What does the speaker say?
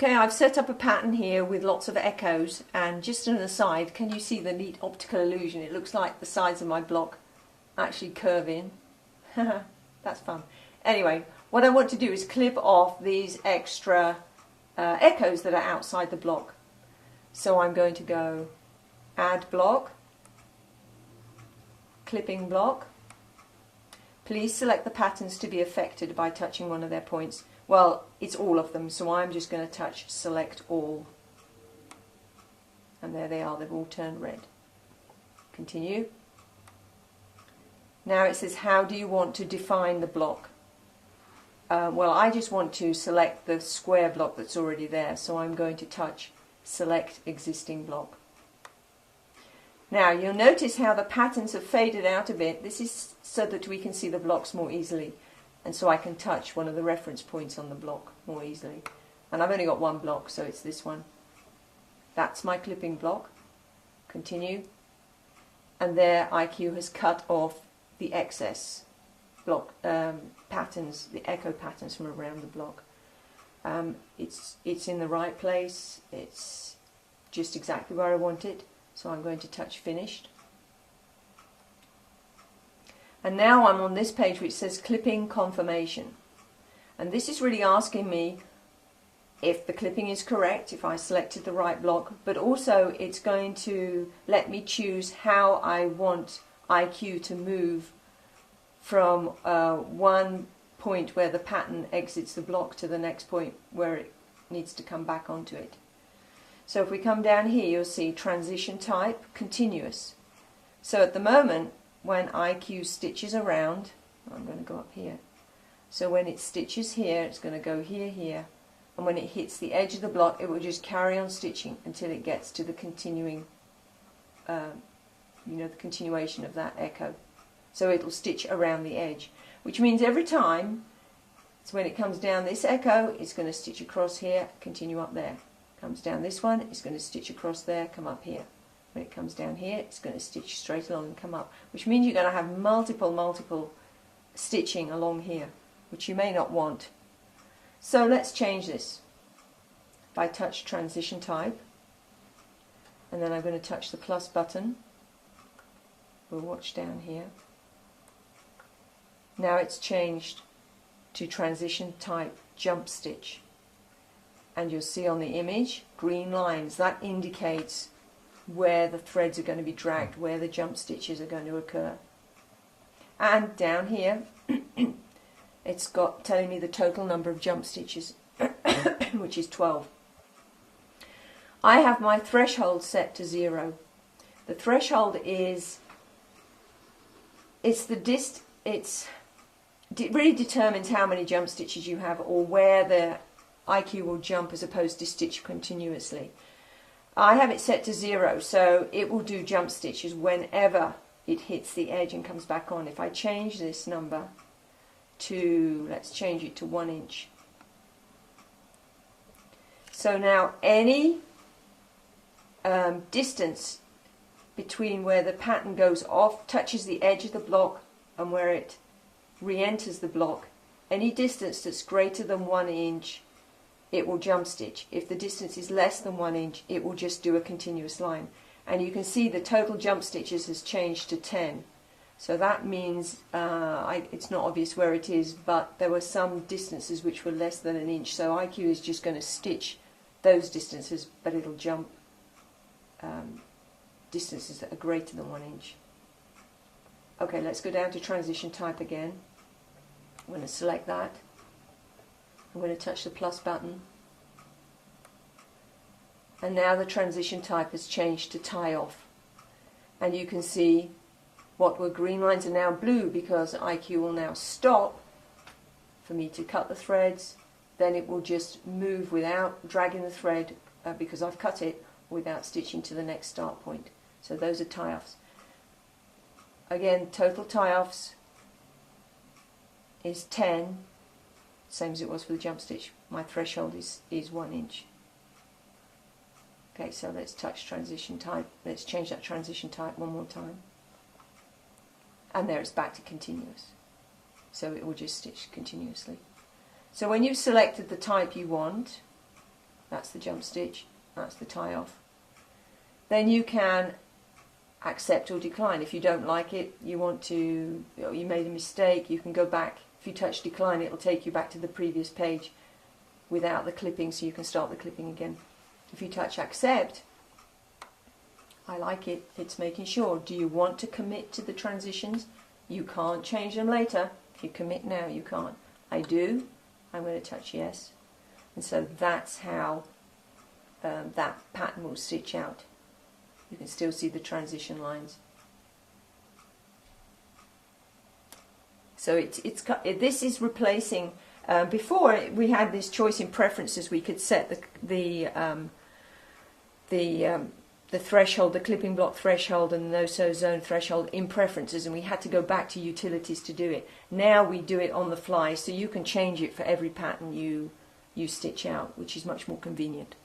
Okay, I've set up a pattern here with lots of echoes, and just an aside, can you see the neat optical illusion? It looks like the sides of my block actually curve in. That's fun. Anyway, what I want to do is clip off these extra echoes that are outside the block. So I'm going to go Add Block, Clipping Block. Please select the patterns to be affected by touching one of their points. Well, it's all of them, so I'm just going to touch Select All. And there they are, they've all turned red. Continue. Now it says, how do you want to define the block? Well, I just want to select the square block that's already there, so I'm going to touch Select Existing Block. Now you'll notice how the patterns have faded out a bit. This is so that we can see the blocks more easily, and so I can touch one of the reference points on the block more easily. And I've only got one block, so it's this one. That's my clipping block. Continue. And there IQ has cut off the excess block patterns, the echo patterns from around the block. It's in the right place. It's just exactly where I want it. So I'm going to touch Finished. And now I'm on this page which says Clipping Confirmation. And this is really asking me if the clipping is correct, if I selected the right block, but also it's going to let me choose how I want IQ to move from one point where the pattern exits the block to the next point where it needs to come back onto it. So if we come down here, you'll see Transition Type, Continuous. So at the moment, when IQ stitches around, I'm going to go up here. So when it stitches here, it's going to go here, here, and when it hits the edge of the block, it will just carry on stitching until it gets to the continuing, the continuation of that echo. So it'll stitch around the edge, which means every time, so when it comes down this echo, it's going to stitch across here, continue up there. Comes down this one, it's going to stitch across there, come up here. When it comes down here, it's going to stitch straight along and come up, which means you're going to have multiple stitching along here, which you may not want. So let's change this. If I touch Transition Type, and then I'm going to touch the plus button, we'll watch down here. Now it's changed to Transition Type Jump Stitch. And you'll see on the image, green lines. That indicates where the threads are going to be dragged, where the jump stitches are going to occur. And down here, it's got telling me the total number of jump stitches, which is 12. I have my threshold set to 0. The threshold is, it really determines how many jump stitches you have, or where the IQ will jump as opposed to stitch continuously. I have it set to 0, so it will do jump stitches whenever it hits the edge and comes back on. If I change this number to, let's change it to 1 inch. So now any distance between where the pattern goes off, touches the edge of the block, and where it re-enters the block, any distance that's greater than 1 inch, it will jump stitch. If the distance is less than 1 inch, it will just do a continuous line. And you can see the total jump stitches has changed to 10. So that means, it's not obvious where it is, but there were some distances which were less than 1 inch. So IQ is just going to stitch those distances, but it'll jump distances that are greater than 1 inch. Okay, let's go down to Transition Type again. I'm going to select that. I'm going to touch the plus button, and now the transition type has changed to tie off, and you can see what were green lines are now blue because IQ will now stop for me to cut the threads. Then it will just move without dragging the thread because I've cut it, without stitching to the next start point. So those are tie-offs. Again, total tie-offs is 10. Same as it was for the jump stitch. My threshold is 1 inch. Okay, so let's touch Transition Type. Let's change that Transition Type one more time. And there it's back to continuous. So it will just stitch continuously. So when you've selected the type you want, That's the jump stitch. That's the tie off. Then you can accept or decline. If you don't like it, you want to, you made a mistake, you can go back. If you touch decline, it will take you back to the previous page without the clipping, so you can start the clipping again. If you touch accept, I like it, it's making sure. Do you want to commit to the transitions? You can't change them later. If you commit now, you can't. I do. I'm going to touch yes. And so that's how that pattern will stitch out. You can still see the transition lines. So this is replacing. Before we had this choice in preferences, we could set the threshold, the clipping block threshold, and the no-sew zone threshold in preferences, and we had to go back to utilities to do it. Now we do it on the fly, so you can change it for every pattern you stitch out, which is much more convenient.